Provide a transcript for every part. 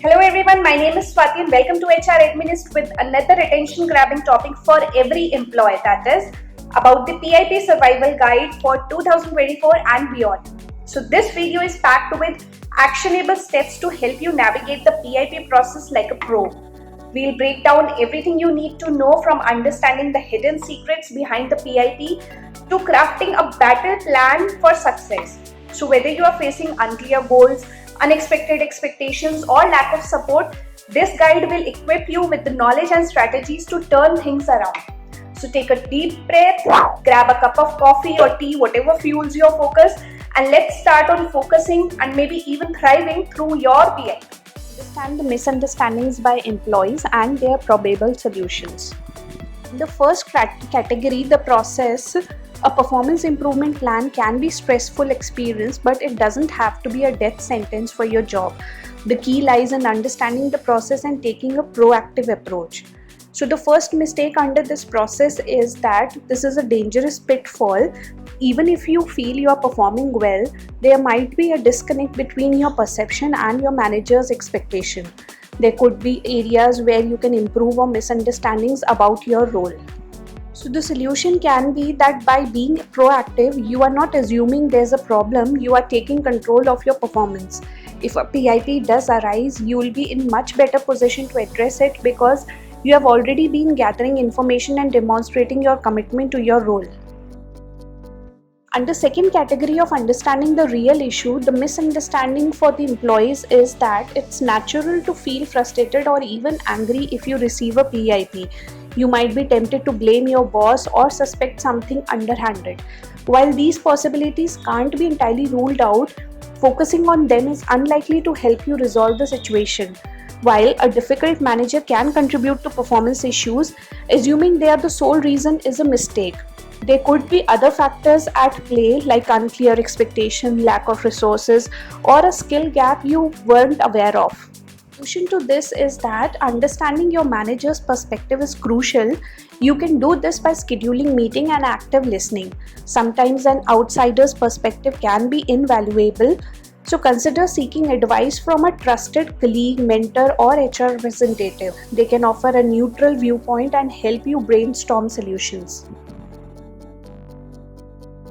Hello everyone, my name is Swati and welcome to HR Administ with another attention grabbing topic for every employee, that is about the PIP survival guide for 2024 and beyond. So this video is packed with actionable steps to help you navigate the PIP process like a pro. We'll break down everything you need to know, from understanding the hidden secrets behind the PIP to crafting a battle plan for success. So whether you are facing unclear goals, unexpected expectations or lack of support, this guide will equip you with the knowledge and strategies to turn things around. So take a deep breath, grab a cup of coffee or tea, whatever fuels your focus, and let's start on focusing and maybe even thriving through your PIP. Understand the misunderstandings by employees and their probable solutions. In the first category, the process, a performance improvement plan can be a stressful experience, but it doesn't have to be a death sentence for your job. The key lies in understanding the process and taking a proactive approach. So the first mistake under this process is that this is a dangerous pitfall. Even if you feel you are performing well, there might be a disconnect between your perception and your manager's expectation. There could be areas where you can improve or misunderstandings about your role. So the solution can be that by being proactive, you are not assuming there's a problem, you are taking control of your performance. If a PIP does arise, you will be in much better position to address it because you have already been gathering information and demonstrating your commitment to your role. Under second category of understanding the real issue, the misunderstanding for the employees is that it's natural to feel frustrated or even angry if you receive a PIP. You might be tempted to blame your boss or suspect something underhanded. While these possibilities can't be entirely ruled out, focusing on them is unlikely to help you resolve the situation. While a difficult manager can contribute to performance issues, assuming they are the sole reason is a mistake. There could be other factors at play like unclear expectation, lack of resources, or a skill gap you weren't aware of. The solution to this is that understanding your manager's perspective is crucial. You can do this by scheduling meeting and active listening. Sometimes an outsider's perspective can be invaluable, so consider seeking advice from a trusted colleague, mentor, or HR representative. They can offer a neutral viewpoint and help you brainstorm solutions.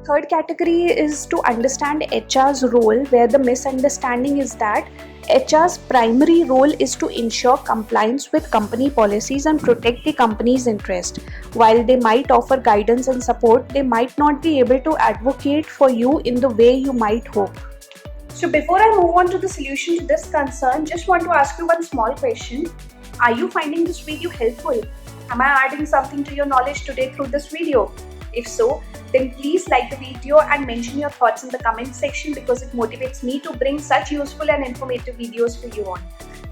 Third category is to understand HR's role, where the misunderstanding is that HR's primary role is to ensure compliance with company policies and protect the company's interest. While they might offer guidance and support, they might not be able to advocate for you in the way you might hope. So before I move on to the solution to this concern, just want to ask you one small question. Are you finding this video helpful? Am I adding something to your knowledge today through this video? If so, then please like the video and mention your thoughts in the comment section because it motivates me to bring such useful and informative videos for you on.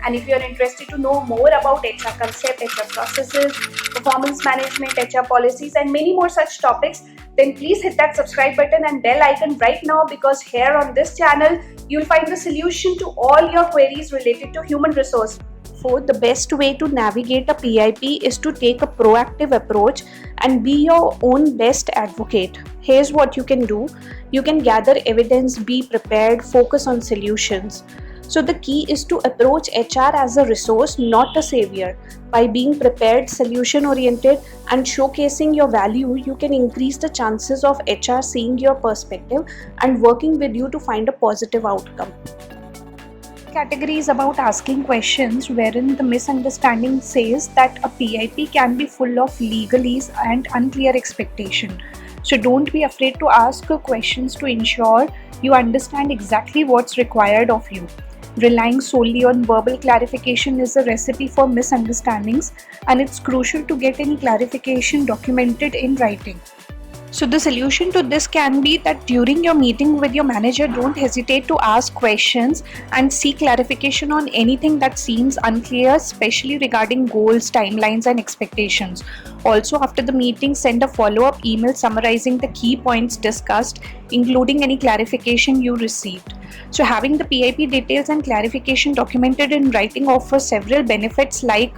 And if you are interested to know more about HR concept, HR processes, performance management, HR policies and many more such topics, then please hit that subscribe button and bell icon right now, because here on this channel, you'll find the solution to all your queries related to human resource. Fourth, the best way to navigate a PIP is to take a proactive approach and be your own best advocate. Here's what you can do. You can gather evidence, be prepared, focus on solutions. So the key is to approach HR as a resource, not a savior. By being prepared, solution-oriented, and showcasing your value, you can increase the chances of HR seeing your perspective and working with you to find a positive outcome. Category is about asking questions, wherein the misunderstanding says that a PIP can be full of legalese and unclear expectation. So don't be afraid to ask questions to ensure you understand exactly what's required of you. Relying solely on verbal clarification is a recipe for misunderstandings, and it's crucial to get any clarification documented in writing. So the solution to this can be that during your meeting with your manager, don't hesitate to ask questions and seek clarification on anything that seems unclear, especially regarding goals, timelines, and expectations. Also, after the meeting, send a follow-up email summarizing the key points discussed, including any clarification you received. So having the PIP details and clarification documented in writing offers several benefits, like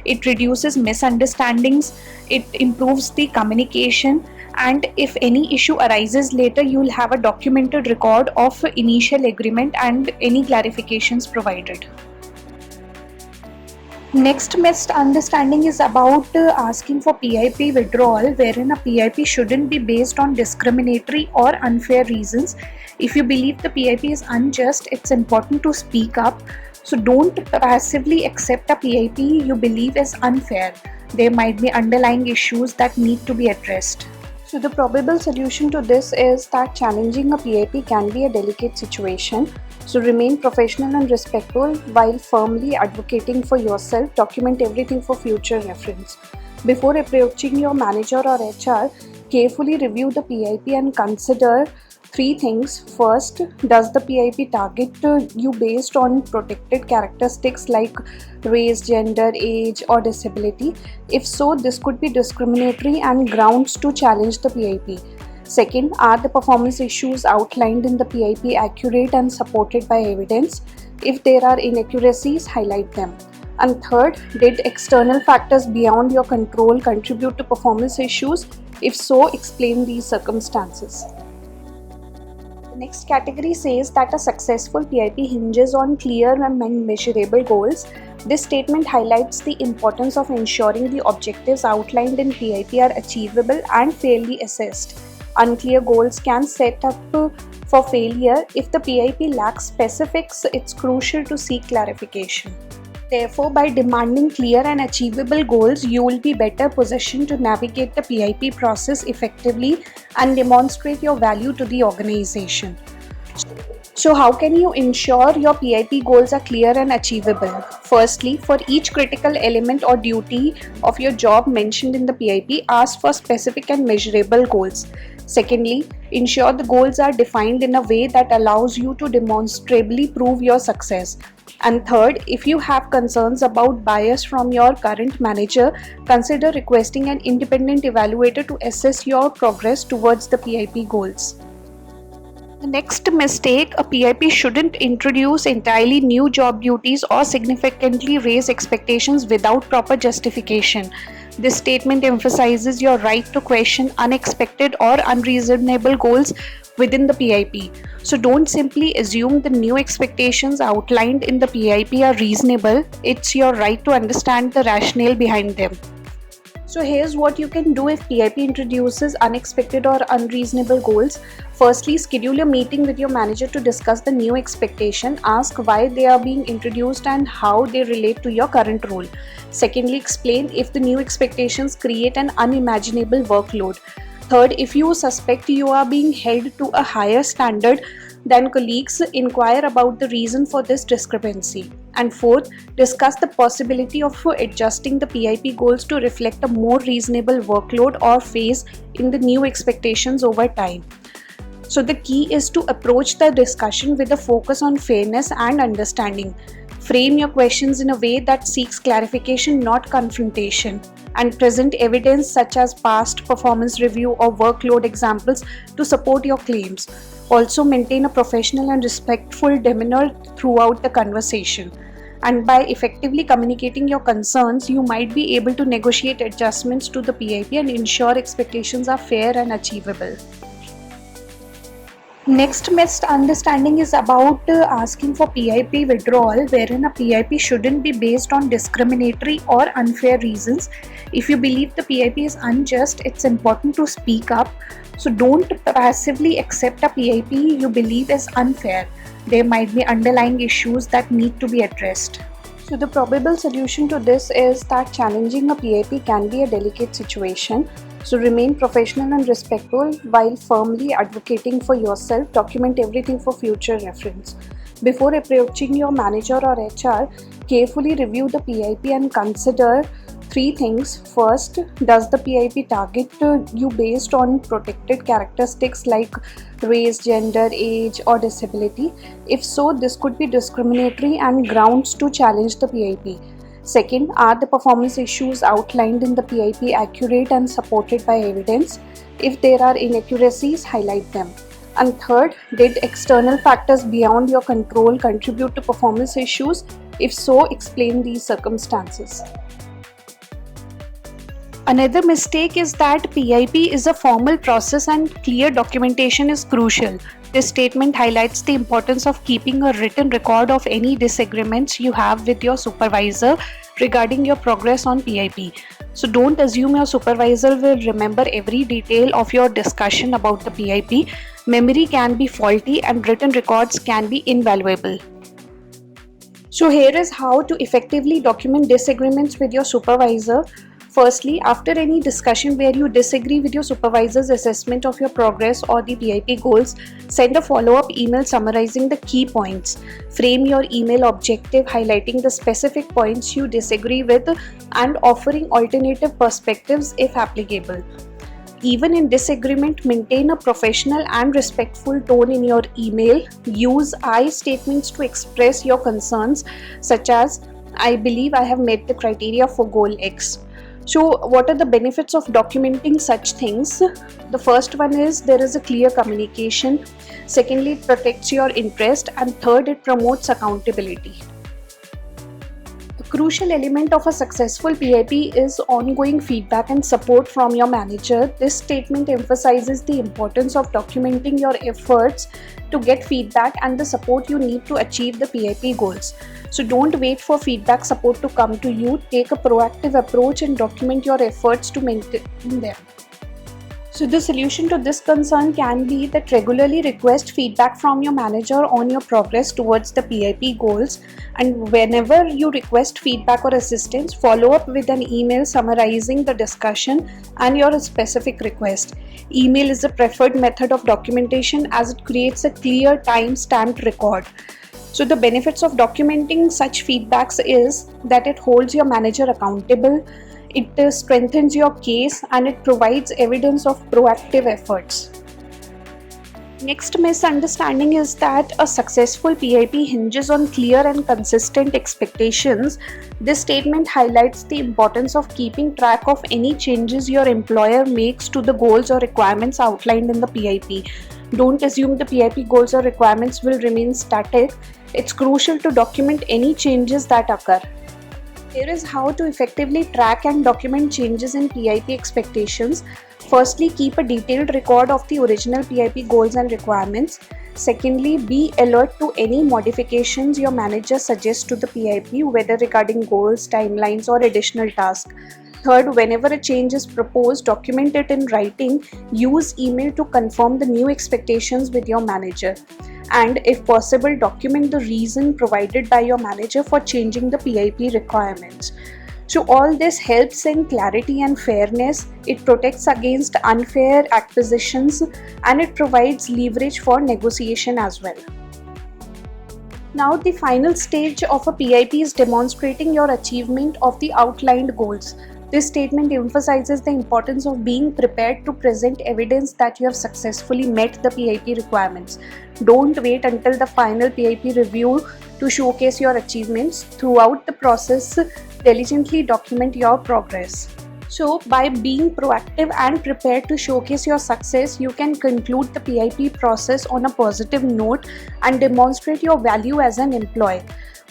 it reduces misunderstandings, it improves the communication, and if any issue arises later, you will have a documented record of initial agreement and any clarifications provided. Next misunderstanding is about asking for PIP withdrawal, wherein a PIP shouldn't be based on discriminatory or unfair reasons. If you believe the PIP is unjust, it's important to speak up. So don't passively accept a PIP you believe is unfair. There might be underlying issues that need to be addressed. So the probable solution to this is that challenging a PIP can be a delicate situation. So remain professional and respectful while firmly advocating for yourself. Document everything for future reference. Before approaching your manager or HR, carefully review the PIP and consider three things. First, does the PIP target you based on protected characteristics like race, gender, age, or disability? If so, this could be discriminatory and grounds to challenge the PIP. Second, are the performance issues outlined in the PIP accurate and supported by evidence? If there are inaccuracies, highlight them. And third, did external factors beyond your control contribute to performance issues? If so, explain these circumstances. The next category says that a successful PIP hinges on clear and measurable goals. This statement highlights the importance of ensuring the objectives outlined in PIP are achievable and fairly assessed. Unclear goals can set up for failure. If the PIP lacks specifics, it's crucial to seek clarification. Therefore, by demanding clear and achievable goals, you will be better positioned to navigate the PIP process effectively and demonstrate your value to the organization. So how can you ensure your PIP goals are clear and achievable? Firstly, for each critical element or duty of your job mentioned in the PIP, ask for specific and measurable goals. Secondly, ensure the goals are defined in a way that allows you to demonstrably prove your success. And third, if you have concerns about bias from your current manager, consider requesting an independent evaluator to assess your progress towards the PIP goals. The next mistake, a PIP shouldn't introduce entirely new job duties or significantly raise expectations without proper justification. This statement emphasizes your right to question unexpected or unreasonable goals within the PIP. So don't simply assume the new expectations outlined in the PIP are reasonable. It's your right to understand the rationale behind them. So here's what you can do if PIP introduces unexpected or unreasonable goals. Firstly, schedule a meeting with your manager to discuss the new expectation. Ask why they are being introduced and how they relate to your current role. Secondly, explain if the new expectations create an unimaginable workload. Third, if you suspect you are being held to a higher standard than colleagues, inquire about the reason for this discrepancy. And fourth, discuss the possibility of adjusting the PIP goals to reflect a more reasonable workload or phase in the new expectations over time. So the key is to approach the discussion with a focus on fairness and understanding. Frame your questions in a way that seeks clarification, not confrontation, and present evidence such as past performance review or workload examples to support your claims. Also, maintain a professional and respectful demeanor throughout the conversation. And by effectively communicating your concerns, you might be able to negotiate adjustments to the PIP and ensure expectations are fair and achievable. Next misunderstanding is about asking for PIP withdrawal, wherein a PIP shouldn't be based on discriminatory or unfair reasons. If you believe the PIP is unjust, it's important to speak up. So don't passively accept a PIP you believe is unfair. There might be underlying issues that need to be addressed. So the probable solution to this is that challenging a PIP can be a delicate situation. So remain professional and respectful while firmly advocating for yourself. Document everything for future reference. Before approaching your manager or HR, carefully review the PIP and consider three things. First, does the PIP target you based on protected characteristics like race, gender, age, or disability? If so, this could be discriminatory and grounds to challenge the PIP. Second, are the performance issues outlined in the PIP accurate and supported by evidence? If there are inaccuracies, highlight them. And third, did external factors beyond your control contribute to performance issues? If so, explain these circumstances. Another mistake is that PIP is a formal process and clear documentation is crucial. This statement highlights the importance of keeping a written record of any disagreements you have with your supervisor regarding your progress on PIP. So don't assume your supervisor will remember every detail of your discussion about the PIP. Memory can be faulty and written records can be invaluable. So here is how to effectively document disagreements with your supervisor. Firstly, after any discussion where you disagree with your supervisor's assessment of your progress or the PIP goals, send a follow-up email summarizing the key points. Frame your email objective highlighting the specific points you disagree with and offering alternative perspectives if applicable. Even in disagreement, maintain a professional and respectful tone in your email. Use I statements to express your concerns, such as, I believe I have met the criteria for goal X. So what are the benefits of documenting such things? The first one is there is a clear communication. Secondly, it protects your interest. And third, it promotes accountability. A crucial element of a successful PIP is ongoing feedback and support from your manager. This statement emphasizes the importance of documenting your efforts to get feedback and the support you need to achieve the PIP goals. So don't wait for feedback support to come to you. Take a proactive approach and document your efforts to maintain them. So the solution to this concern can be that regularly request feedback from your manager on your progress towards the PIP goals, and whenever you request feedback or assistance, follow up with an email summarizing the discussion and your specific request. Email is the preferred method of documentation as it creates a clear time-stamped record. So the benefits of documenting such feedbacks is that it holds your manager accountable, it strengthens your case, and it provides evidence of proactive efforts. Next misunderstanding is that a successful PIP hinges on clear and consistent expectations. This statement highlights the importance of keeping track of any changes your employer makes to the goals or requirements outlined in the PIP. Don't assume the PIP goals or requirements will remain static. It's crucial to document any changes that occur. Here is how to effectively track and document changes in PIP expectations. Firstly, keep a detailed record of the original PIP goals and requirements. Secondly, be alert to any modifications your manager suggests to the PIP, whether regarding goals, timelines, or additional tasks. Third, whenever a change is proposed, document it in writing. Use email to confirm the new expectations with your manager. And if possible, document the reason provided by your manager for changing the PIP requirements. So all this helps in clarity and fairness. It protects against unfair acquisitions and it provides leverage for negotiation as well. Now the final stage of a PIP is demonstrating your achievement of the outlined goals. This statement emphasizes the importance of being prepared to present evidence that you have successfully met the PIP requirements. Don't wait until the final PIP review to showcase your achievements. Throughout the process, diligently document your progress. So, by being proactive and prepared to showcase your success, you can conclude the PIP process on a positive note and demonstrate your value as an employee.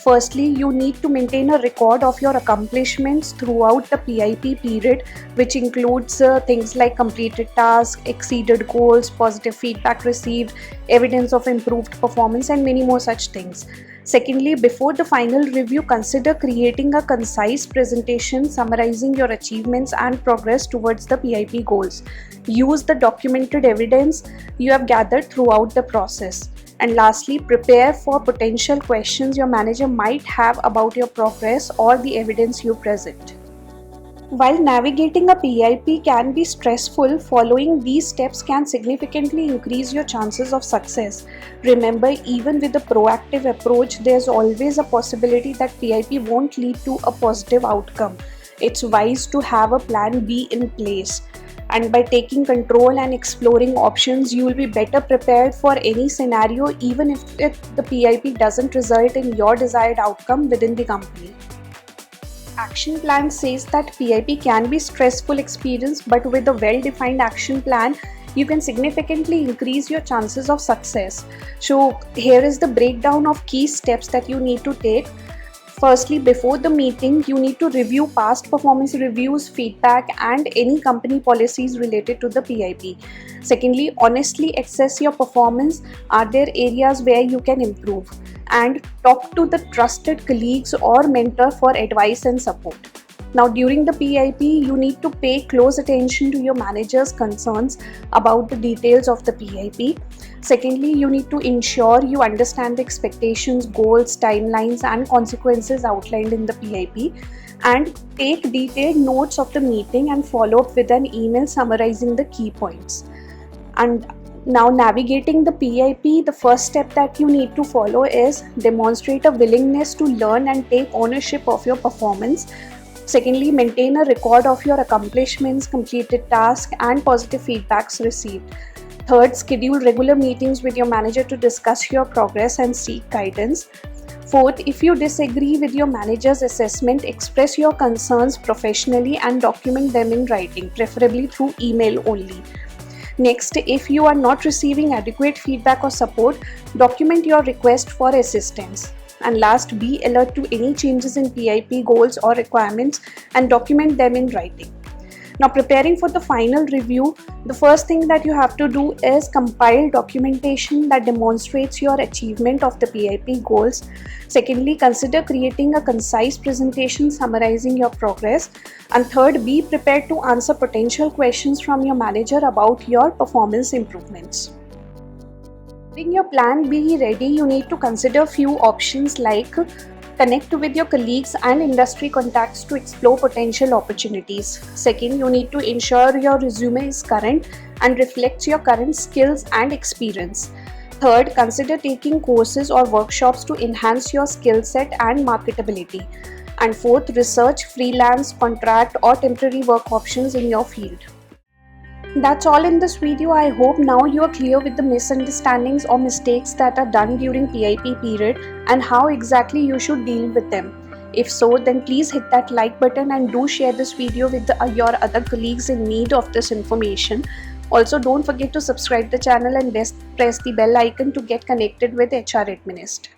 Firstly, you need to maintain a record of your accomplishments throughout the PIP period, which includes things like completed tasks, exceeded goals, positive feedback received, evidence of improved performance, and many more such things. Secondly, before the final review, consider creating a concise presentation summarizing your achievements and progress towards the PIP goals. Use the documented evidence you have gathered throughout the process. And lastly, prepare for potential questions your manager might have about your progress or the evidence you present. While navigating a PIP can be stressful, following these steps can significantly increase your chances of success. Remember, even with a proactive approach, there's always a possibility that PIP won't lead to a positive outcome. It's wise to have a plan B in place. And by taking control and exploring options, you will be better prepared for any scenario, even if the PIP doesn't result in your desired outcome within the company. Action plan says that PIP can be a stressful experience, but with a well-defined action plan, you can significantly increase your chances of success. So here is the breakdown of key steps that you need to take. Firstly, before the meeting, you need to review past performance reviews, feedback, and any company policies related to the PIP. Secondly, honestly assess your performance. Are there areas where you can improve? And talk to the trusted colleagues or mentor for advice and support. Now, during the PIP, you need to pay close attention to your manager's concerns about the details of the PIP. Secondly, you need to ensure you understand the expectations, goals, timelines, and consequences outlined in the PIP, and take detailed notes of the meeting and follow up with an email summarizing the key points. And now, navigating the PIP, the first step that you need to follow is demonstrate a willingness to learn and take ownership of your performance. Secondly, maintain a record of your accomplishments, completed tasks, and positive feedbacks received. Third, schedule regular meetings with your manager to discuss your progress and seek guidance. Fourth, if you disagree with your manager's assessment, express your concerns professionally and document them in writing, preferably through email only. Next, if you are not receiving adequate feedback or support, document your request for assistance. And last, be alert to any changes in PIP goals or requirements and document them in writing. Now, preparing for the final review, the first thing that you have to do is compile documentation that demonstrates your achievement of the PIP goals. Secondly, consider creating a concise presentation summarizing your progress. And third, be prepared to answer potential questions from your manager about your performance improvements. During your plan B ready, you need to consider few options like connect with your colleagues and industry contacts to explore potential opportunities. Second, you need to ensure your resume is current and reflects your current skills and experience. Third, consider taking courses or workshops to enhance your skill set and marketability. And fourth, research freelance, contract, or temporary work options in your field. That's all in this video. I hope now you are clear with the misunderstandings or mistakes that are done during PIP period and how exactly you should deal with them. If so, then please hit that like button and do share this video with your other colleagues in need of this information. Also, don't forget to subscribe the channel and press the bell icon to get connected with HR Administ.